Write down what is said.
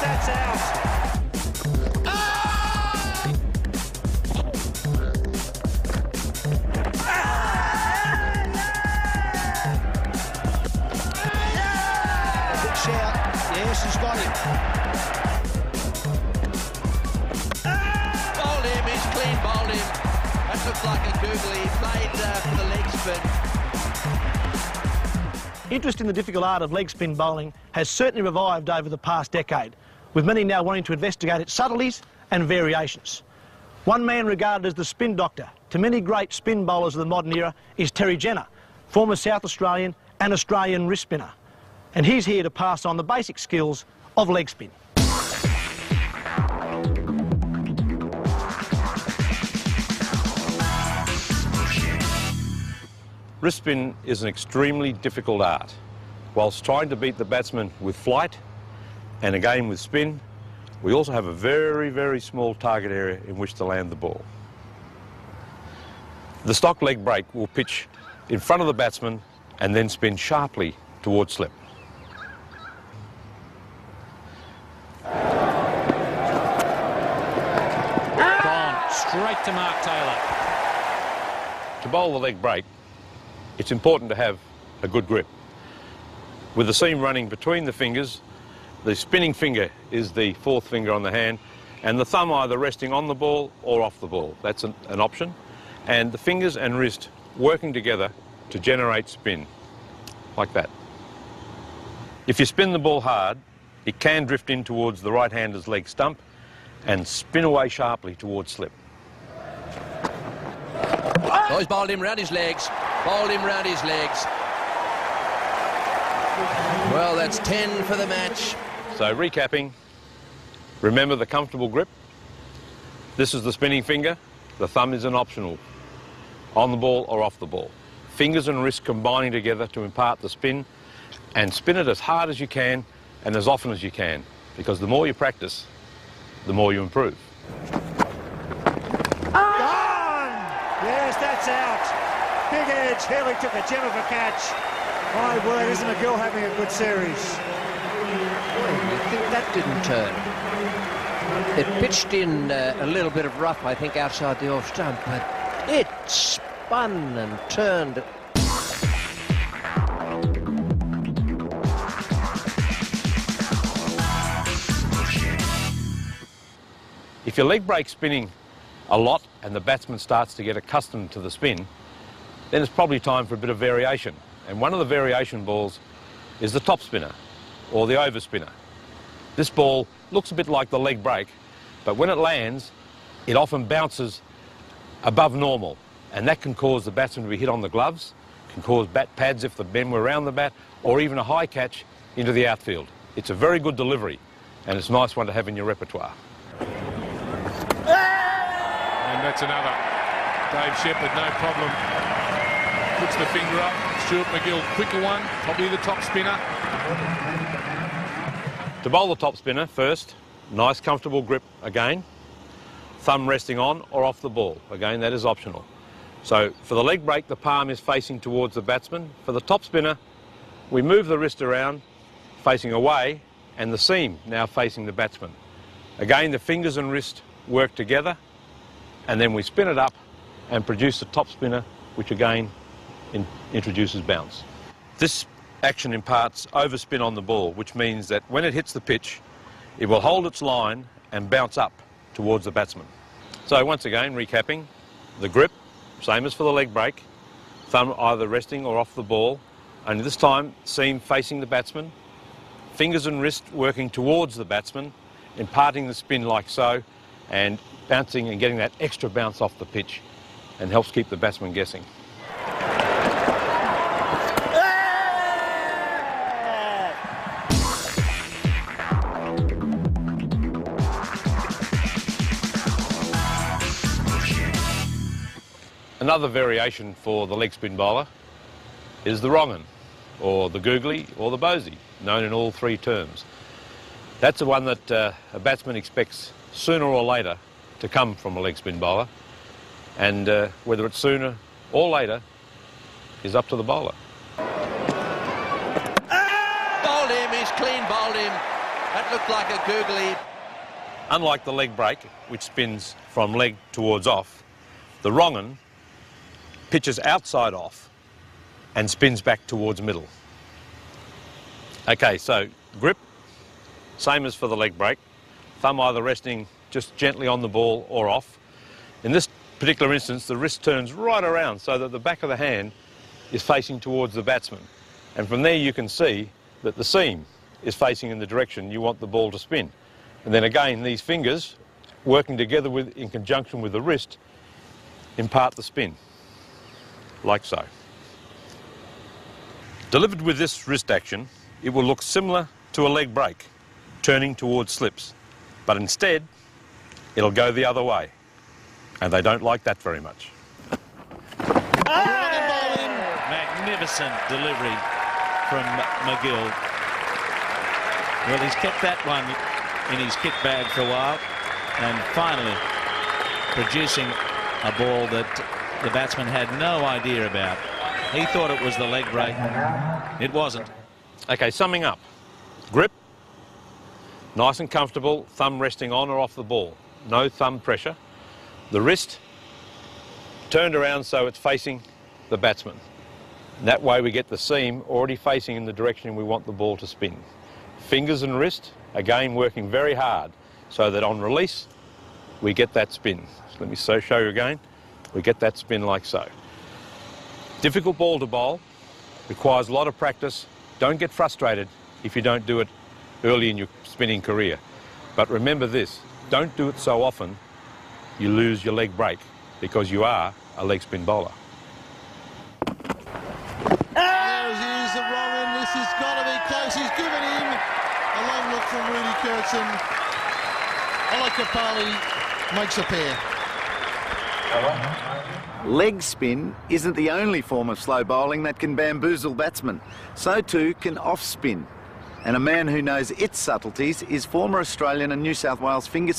that's out. Big shout. Yes, he's got him. Bowled him, he's clean bowled him. That looks like a googly. He played for the leg spin. Interest in the difficult art of leg spin bowling has certainly revived over the past decade, with many now wanting to investigate its subtleties and variations. One man regarded as the spin doctor to many great spin bowlers of the modern era is Terry Jenner, former South Australian and Australian wrist spinner. And he's here to pass on the basic skills of leg spin. Wrist spin is an extremely difficult art. Whilst trying to beat the batsman with flight and again with spin, we also have a very, very small target area in which to land the ball. The stock leg break will pitch in front of the batsman and then spin sharply towards slip. Gone straight to Mark Taylor. To bowl the leg break, it's important to have a good grip. With the seam running between the fingers, the spinning finger is the fourth finger on the hand, and the thumb either resting on the ball or off the ball. That's an option. And the fingers and wrist working together to generate spin, like that. If you spin the ball hard, it can drift in towards the right-hander's leg stump and spin away sharply towards slip. Oh, he's bowled him round his legs. Bowled him round his legs. Well, that's 10 for the match. So recapping, remember the comfortable grip. This is the spinning finger. The thumb is an optional, on the ball or off the ball. Fingers and wrist combining together to impart the spin, and spin it as hard as you can and as often as you can, because the more you practice, the more you improve. Gone! Yes, that's out. Big edge. Healy took a gem of a catch. My word, isn't McGill having a good series? I think that didn't turn. It pitched in a little bit of rough, I think, outside the off stump, but it spun and turned. If your leg breaks spinning a lot and the batsman starts to get accustomed to the spin, then it's probably time for a bit of variation. And one of the variation balls is the top spinner, or the over spinner. This ball looks a bit like the leg break, but when it lands, it often bounces above normal, and that can cause the batsman to be hit on the gloves, can cause bat pads if the men were around the bat, or even a high catch into the outfield. It's a very good delivery, and it's a nice one to have in your repertoire. And that's another. Dave Shepherd, no problem. Puts the finger up. Stuart McGill, quicker one. Probably the top spinner. To bowl the top spinner first, nice comfortable grip again. Thumb resting on or off the ball. Again, that is optional. So for the leg break, the palm is facing towards the batsman. For the top spinner, we move the wrist around, facing away, and the seam now facing the batsman. Again, the fingers and wrist work together, and then we spin it up and produce the top spinner, which again introduces bounce. This action imparts overspin on the ball, which means that when it hits the pitch, it will hold its line and bounce up towards the batsman. So once again, recapping, the grip, same as for the leg break, thumb either resting or off the ball, only this time seam facing the batsman, fingers and wrist working towards the batsman, imparting the spin like so, and bouncing and getting that extra bounce off the pitch, and helps keep the batsman guessing. Another variation for the leg spin bowler is the wrong-un, or the googly, or the bosey, known in all three terms. That's the one that a batsman expects sooner or later to come from a leg spin bowler, and whether it's sooner or later is up to the bowler. Bowled him, he's clean bowled him. That looked like a googly. Unlike the leg break, which spins from leg towards off, the wrong un pitches outside off and spins back towards middle. Okay, so grip, same as for the leg break. Thumb either resting just gently on the ball or off. In this particular instance, the wrist turns right around so that the back of the hand is facing towards the batsman. And from there you can see that the seam is facing in the direction you want the ball to spin. And then again, these fingers, working together in conjunction with the wrist, impart the spin, like so. Delivered with this wrist action, it will look similar to a leg break, turning towards slips. But instead, it'll go the other way. And they don't like that very much. Magnificent delivery from McGill. Well, he's kept that one in his kit bag for a while, and finally producing a ball that the batsman had no idea about. He thought it was the leg break. It wasn't. Okay, summing up. Grip, nice and comfortable, thumb resting on or off the ball. No thumb pressure. The wrist turned around so it's facing the batsman. That way we get the seam already facing in the direction we want the ball to spin. Fingers and wrist, again working very hard so that on release we get that spin. So let me show you again. We get that spin like so. Difficult ball to bowl, requires a lot of practice. Don't get frustrated if you don't do it early in your spinning career. But remember this, don't do it so often you lose your leg break because you are a leg spin bowler. Here's the wrong end. This has got to be close. He's given him a long look from Rudy Kurtzen. Alakapali makes a pair. Leg spin isn't the only form of slow bowling that can bamboozle batsmen. So too can off spin. And a man who knows its subtleties is former Australian and New South Wales finger